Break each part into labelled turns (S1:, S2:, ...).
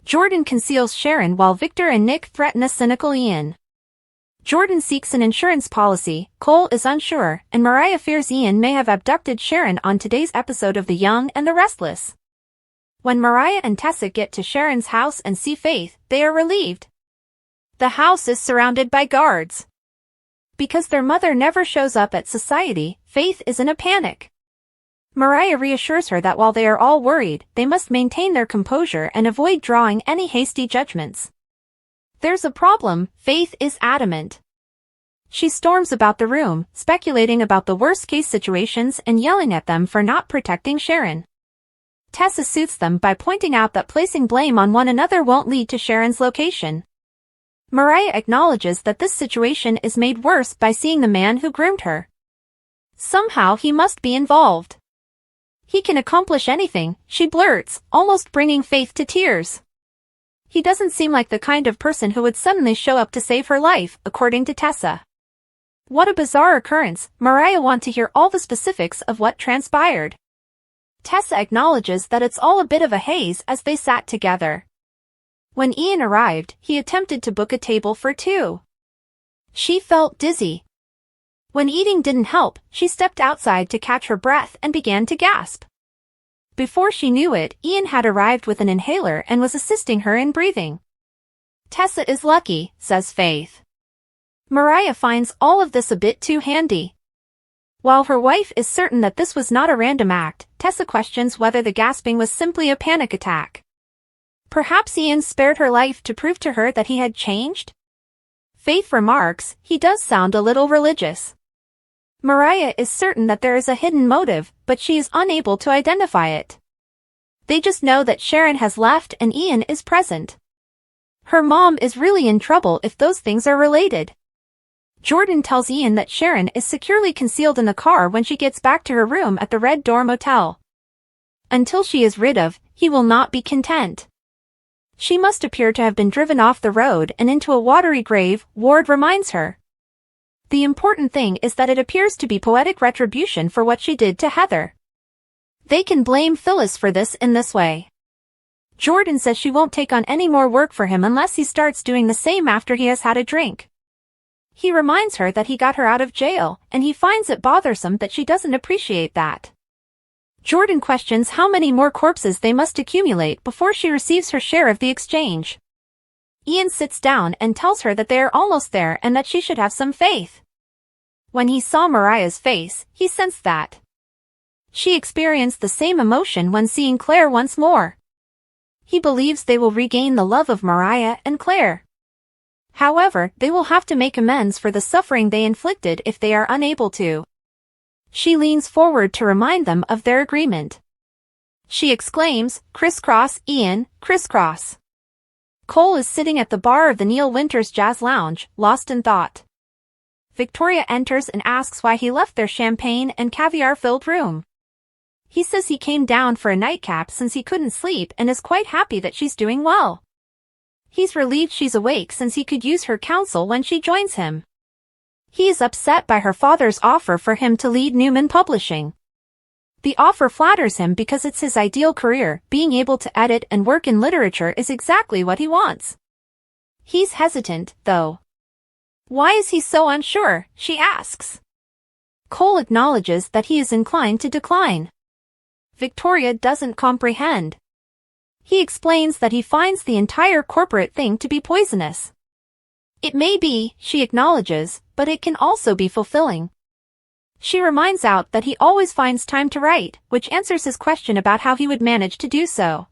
S1: Jordan conceals Sharon while Victor and Nick threaten a cynical Ian. Jordan seeks an insurance policy, Cole is unsure, and Mariah fears Ian may have abducted Sharon on today's episode of The Young and the Restless. When Mariah and Tessa get to Sharon's house and see Faith, they are relieved. The house is surrounded by guards. Because their mother never shows up at society, Faith is in a panic. Mariah reassures her that while they are all worried, they must maintain their composure and avoid drawing any hasty judgments. There's a problem, Faith is adamant. She storms about the room, speculating about the worst-case situations and yelling at them for not protecting Sharon. Tessa soothes them by pointing out that placing blame on one another won't lead to Sharon's location. Mariah acknowledges that this situation is made worse by seeing the man who groomed her. Somehow he must be involved. He can accomplish anything, she blurts, almost bringing Faith to tears. He doesn't seem like the kind of person who would suddenly show up to save her life, according to Tessa. What a bizarre occurrence, Mariah wants to hear all the specifics of what transpired. Tessa acknowledges that it's all a bit of a haze as they sat together. When Ian arrived, he attempted to book a table for two. She felt dizzy. When eating didn't help, she stepped outside to catch her breath and began to gasp. Before she knew it, Ian had arrived with an inhaler and was assisting her in breathing. Tessa is lucky, says Faith. Mariah finds all of this a bit too handy. While her wife is certain that this was not a random act, Tessa questions whether the gasping was simply a panic attack. Perhaps Ian spared her life to prove to her that he had changed? Faith remarks, he does sound a little religious. Mariah is certain that there is a hidden motive, but she is unable to identify it. They just know that Sharon has left and Ian is present. Her mom is really in trouble if those things are related. Jordan tells Ian that Sharon is securely concealed in the car when she gets back to her room at the Red Door Motel. Until she is rid of, he will not be content. She must appear to have been driven off the road and into a watery grave, Ward reminds her. The important thing is that it appears to be poetic retribution for what she did to Heather. They can blame Phyllis for this in this way. Jordan says she won't take on any more work for him unless he starts doing the same after he has had a drink. He reminds her that he got her out of jail, and he finds it bothersome that she doesn't appreciate that. Jordan questions how many more corpses they must accumulate before she receives her share of the exchange. Ian sits down and tells her that they are almost there and that she should have some faith. When he saw Mariah's face, he sensed that. She experienced the same emotion when seeing Claire once more. He believes they will regain the love of Mariah and Claire. However, they will have to make amends for the suffering they inflicted if they are unable to. She leans forward to remind them of their agreement. She exclaims, "Crisscross, Ian, crisscross." Cole is sitting at the bar of the Neil Winters Jazz Lounge, lost in thought. Victoria enters and asks why he left their champagne and caviar-filled room. He says he came down for a nightcap since he couldn't sleep and is quite happy that she's doing well. He's relieved she's awake since he could use her counsel when she joins him. He is upset by her father's offer for him to lead Newman Publishing. The offer flatters him because it's his ideal career, being able to edit and work in literature is exactly what he wants. He's hesitant, though. Why is he so unsure, she asks. Cole acknowledges that he is inclined to decline. Victoria doesn't comprehend. He explains that he finds the entire corporate thing to be poisonous. It may be, she acknowledges, but it can also be fulfilling. She reminds out that he always finds time to write, which answers his question about how he would manage to do so.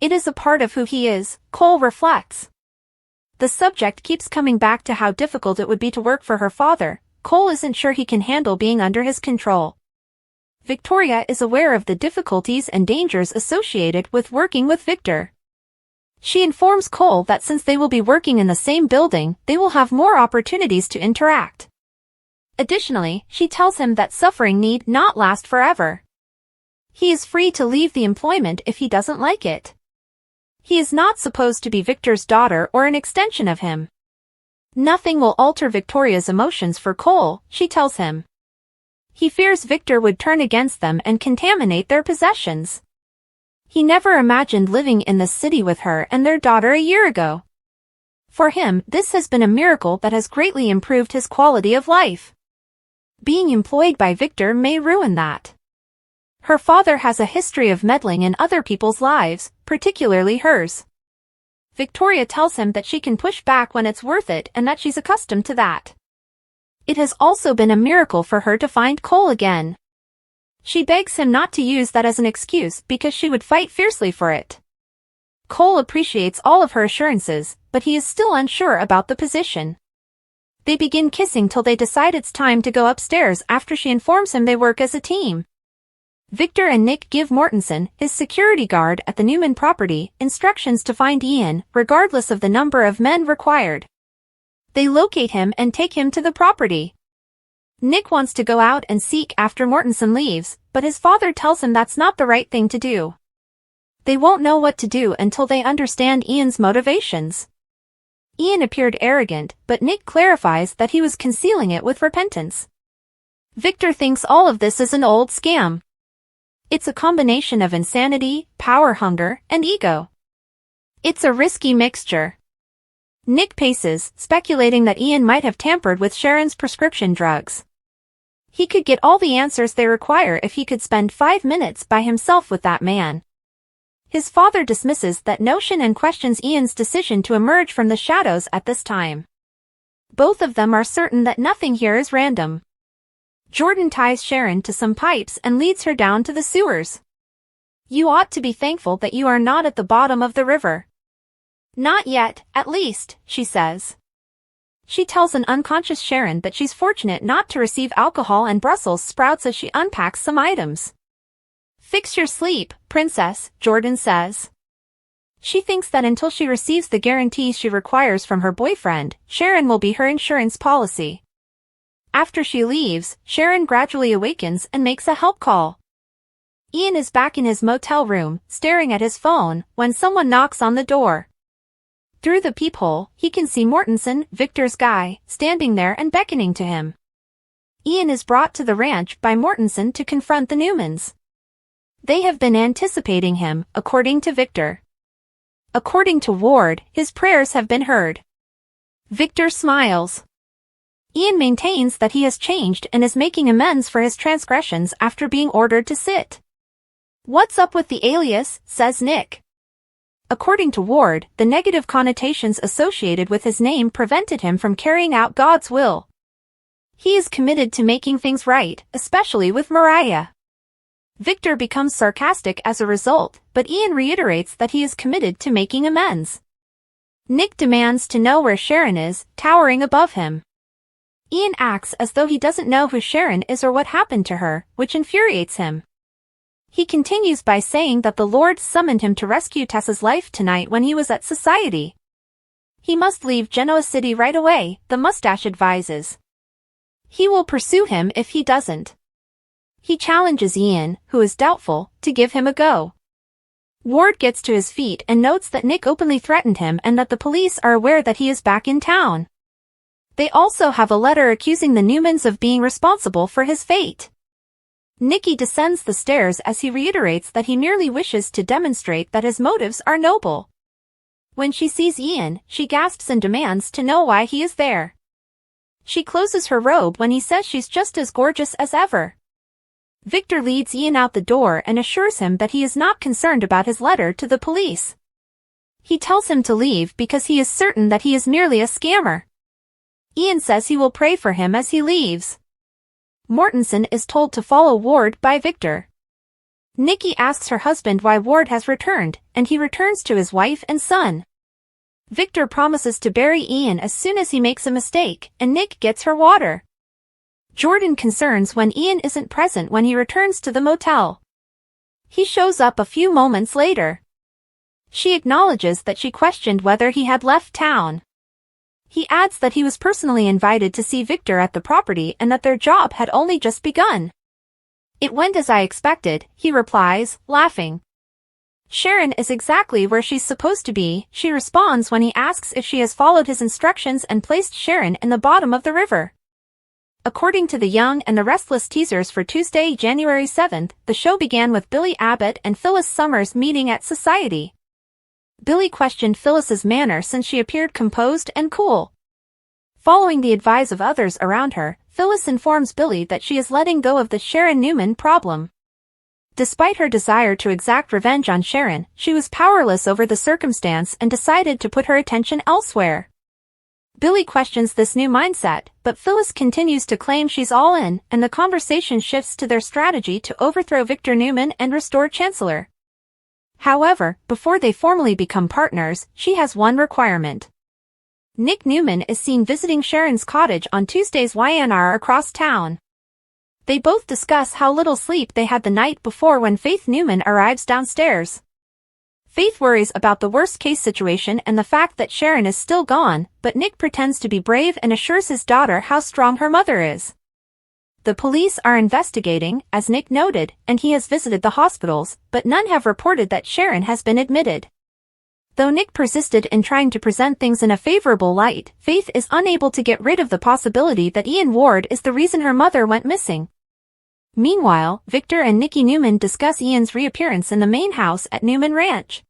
S1: It is a part of who he is, Cole reflects. The subject keeps coming back to how difficult it would be to work for her father. Cole isn't sure he can handle being under his control. Victoria is aware of the difficulties and dangers associated with working with Victor. She informs Cole that since they will be working in the same building, they will have more opportunities to interact. Additionally, she tells him that suffering need not last forever. He is free to leave the employment if he doesn't like it. He is not supposed to be Victor's daughter or an extension of him. Nothing will alter Victoria's emotions for Cole, she tells him. He fears Victor would turn against them and contaminate their possessions. He never imagined living in the city with her and their daughter a year ago. For him, this has been a miracle that has greatly improved his quality of life. Being employed by Victor may ruin that. Her father has a history of meddling in other people's lives, particularly hers. Victoria tells him that she can push back when it's worth it and that she's accustomed to that. It has also been a miracle for her to find Cole again. She begs him not to use that as an excuse because she would fight fiercely for it. Cole appreciates all of her assurances, but he is still unsure about the position. They begin kissing till they decide it's time to go upstairs after she informs him they work as a team. Victor and Nick give Mortensen, his security guard at the Newman property, instructions to find Ian, regardless of the number of men required. They locate him and take him to the property. Nick wants to go out and seek after Mortensen leaves, but his father tells him that's not the right thing to do. They won't know what to do until they understand Ian's motivations. Ian appeared arrogant, but Nick clarifies that he was concealing it with repentance. Victor thinks all of this is an old scam. It's a combination of insanity, power hunger, and ego. It's a risky mixture. Nick paces, speculating that Ian might have tampered with Sharon's prescription drugs. He could get all the answers they require if he could spend 5 minutes by himself with that man. His father dismisses that notion and questions Ian's decision to emerge from the shadows at this time. Both of them are certain that nothing here is random. Jordan ties Sharon to some pipes and leads her down to the sewers. "You ought to be thankful that you are not at the bottom of the river." "Not yet, at least," she says. She tells an unconscious Sharon that she's fortunate not to receive alcohol and Brussels sprouts as she unpacks some items. "Fix your sleep, princess," Jordan says. She thinks that until she receives the guarantees she requires from her boyfriend, Sharon will be her insurance policy. After she leaves, Sharon gradually awakens and makes a help call. Ian is back in his motel room, staring at his phone, when someone knocks on the door. Through the peephole, he can see Mortensen, Victor's guy, standing there and beckoning to him. Ian is brought to the ranch by Mortensen to confront the Newmans. They have been anticipating him, according to Victor. According to Ward, his prayers have been heard. Victor smiles. Ian maintains that he has changed and is making amends for his transgressions after being ordered to sit. "What's up with the alias?" says Nick. According to Ward, the negative connotations associated with his name prevented him from carrying out God's will. He is committed to making things right, especially with Mariah. Victor becomes sarcastic as a result, but Ian reiterates that he is committed to making amends. Nick demands to know where Sharon is, towering above him. Ian acts as though he doesn't know who Sharon is or what happened to her, which infuriates him. He continues by saying that the Lord summoned him to rescue Tessa's life tonight when he was at society. He must leave Genoa City right away, the mustache advises. He will pursue him if he doesn't. He challenges Ian, who is doubtful, to give him a go. Ward gets to his feet and notes that Nick openly threatened him and that the police are aware that he is back in town. They also have a letter accusing the Newmans of being responsible for his fate. Nikki descends the stairs as he reiterates that he merely wishes to demonstrate that his motives are noble. When she sees Ian, she gasps and demands to know why he is there. She closes her robe when he says she's just as gorgeous as ever. Victor leads Ian out the door and assures him that he is not concerned about his letter to the police. He tells him to leave because he is certain that he is merely a scammer. Ian says he will pray for him as he leaves. Mortensen is told to follow Ward by Victor. Nikki asks her husband why Ward has returned, and he returns to his wife and son. Victor promises to bury Ian as soon as he makes a mistake, and Nick gets her water. Jordan concerns when Ian isn't present when he returns to the motel. He shows up a few moments later. She acknowledges that she questioned whether he had left town. He adds that he was personally invited to see Victor at the property and that their job had only just begun. "It went as I expected," he replies, laughing. Sharon is exactly where she's supposed to be, she responds when he asks if she has followed his instructions and placed Sharon in the bottom of the river. According to The Young and the Restless teasers for Tuesday, January 7th, the show began with Billy Abbott and Phyllis Summers meeting at Society. Billy questioned Phyllis's manner since she appeared composed and cool. Following the advice of others around her, Phyllis informs Billy that she is letting go of the Sharon Newman problem. Despite her desire to exact revenge on Sharon, she was powerless over the circumstance and decided to put her attention elsewhere. Billy questions this new mindset, but Phyllis continues to claim she's all in, and the conversation shifts to their strategy to overthrow Victor Newman and restore Chancellor. However, before they formally become partners, she has one requirement. Nick Newman is seen visiting Sharon's cottage on Tuesday's YNR across town. They both discuss how little sleep they had the night before when Faith Newman arrives downstairs. Faith worries about the worst-case situation and the fact that Sharon is still gone, but Nick pretends to be brave and assures his daughter how strong her mother is. The police are investigating, as Nick noted, and he has visited the hospitals, but none have reported that Sharon has been admitted. Though Nick persisted in trying to present things in a favorable light, Faith is unable to get rid of the possibility that Ian Ward is the reason her mother went missing. Meanwhile, Victor and Nikki Newman discuss Ian's reappearance in the main house at Newman Ranch.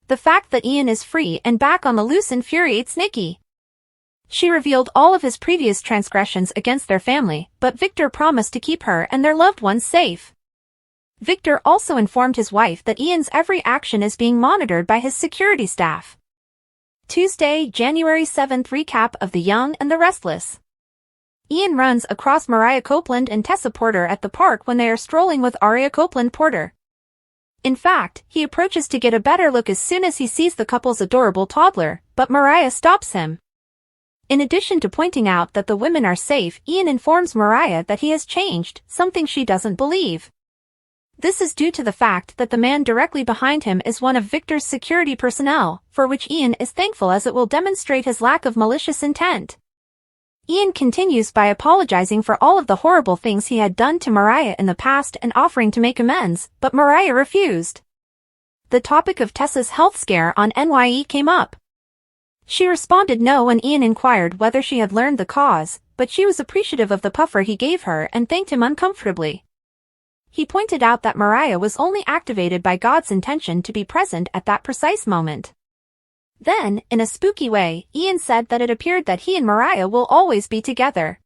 S1: The fact that Ian is free and back on the loose infuriates Nikki. She revealed all of his previous transgressions against their family, but Victor promised to keep her and their loved ones safe. Victor also informed his wife that Ian's every action is being monitored by his security staff. Tuesday, January 7th recap of The Young and the Restless. Ian runs across Mariah Copeland and Tessa Porter at the park when they are strolling with Aria Copeland Porter. In fact, he approaches to get a better look as soon as he sees the couple's adorable toddler, but Mariah stops him. In addition to pointing out that the women are safe, Ian informs Mariah that he has changed, something she doesn't believe. This is due to the fact that the man directly behind him is one of Victor's security personnel, for which Ian is thankful as it will demonstrate his lack of malicious intent. Ian continues by apologizing for all of the horrible things he had done to Mariah in the past and offering to make amends, but Mariah refused. The topic of Tessa's health scare on NYE came up. She responded no when Ian inquired whether she had learned the cause, but she was appreciative of the puffer he gave her and thanked him uncomfortably. He pointed out that Mariah was only activated by God's intention to be present at that precise moment. Then, in a spooky way, Ian said that it appeared that he and Mariah will always be together.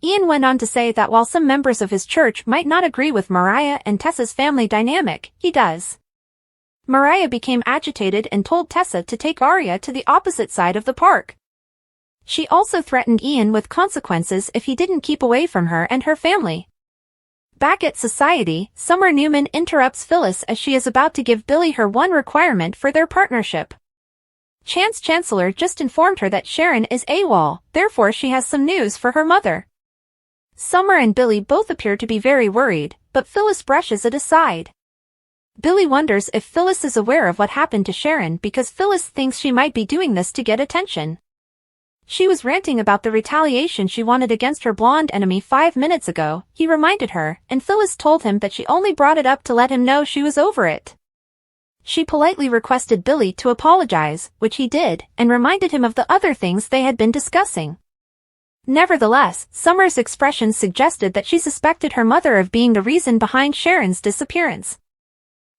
S1: Ian went on to say that while some members of his church might not agree with Mariah and Tessa's family dynamic, he does. Mariah became agitated and told Tessa to take Aria to the opposite side of the park. She also threatened Ian with consequences if he didn't keep away from her and her family. Back at Society, Summer Newman interrupts Phyllis as she is about to give Billy her one requirement for their partnership. Chancellor just informed her that Sharon is AWOL, therefore she has some news for her mother. Summer and Billy both appear to be very worried, but Phyllis brushes it aside. Billy wonders if Phyllis is aware of what happened to Sharon because Phyllis thinks she might be doing this to get attention. She was ranting about the retaliation she wanted against her blonde enemy 5 minutes ago, he reminded her, and Phyllis told him that she only brought it up to let him know she was over it. She politely requested Billy to apologize, which he did, and reminded him of the other things they had been discussing. Nevertheless, Summer's expression suggested that she suspected her mother of being the reason behind Sharon's disappearance.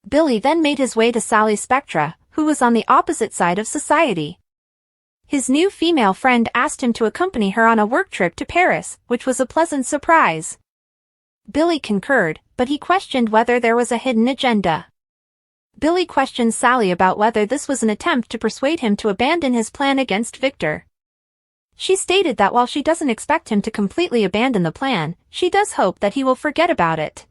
S1: Billy then made his way to Sally Spectra, who was on the opposite side of Society. His new female friend asked him to accompany her on a work trip to Paris, which was a pleasant surprise. Billy concurred, but he questioned whether there was a hidden agenda. Billy questioned Sally about whether this was an attempt to persuade him to abandon his plan against Victor. She stated that while she doesn't expect him to completely abandon the plan, she does hope that he will forget about it.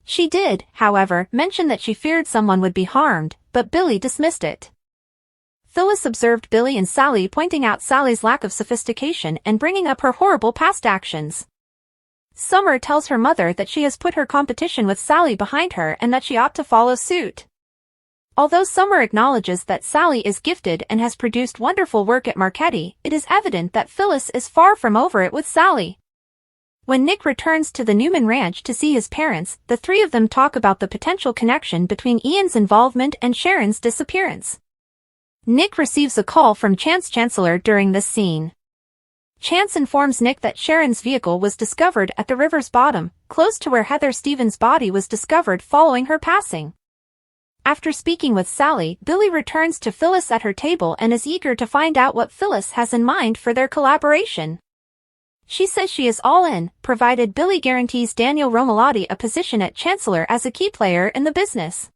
S1: She did, however, mention that she feared someone would be harmed, but Billy dismissed it. Phyllis observed Billy and Sally pointing out Sally's lack of sophistication and bringing up her horrible past actions. Summer tells her mother that she has put her competition with Sally behind her and that she ought to follow suit. Although Summer acknowledges that Sally is gifted and has produced wonderful work at Marchetti, it is evident that Phyllis is far from over it with Sally. When Nick returns to the Newman Ranch to see his parents, the three of them talk about the potential connection between Ian's involvement and Sharon's disappearance. Nick receives a call from Chancellor during this scene. Chance informs Nick that Sharon's vehicle was discovered at the river's bottom, close to where Heather Stevens' body was discovered following her passing. After speaking with Sally, Billy returns to Phyllis at her table and is eager to find out what Phyllis has in mind for their collaboration. She says she is all in, provided Billy guarantees Daniel Romalotti a position at Chancellor as a key player in the business.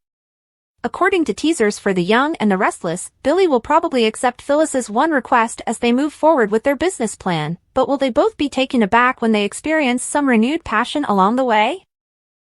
S1: According to teasers for The Young and the Restless, Billy will probably accept Phyllis's one request as they move forward with their business plan, but will they both be taken aback when they experience some renewed passion along the way?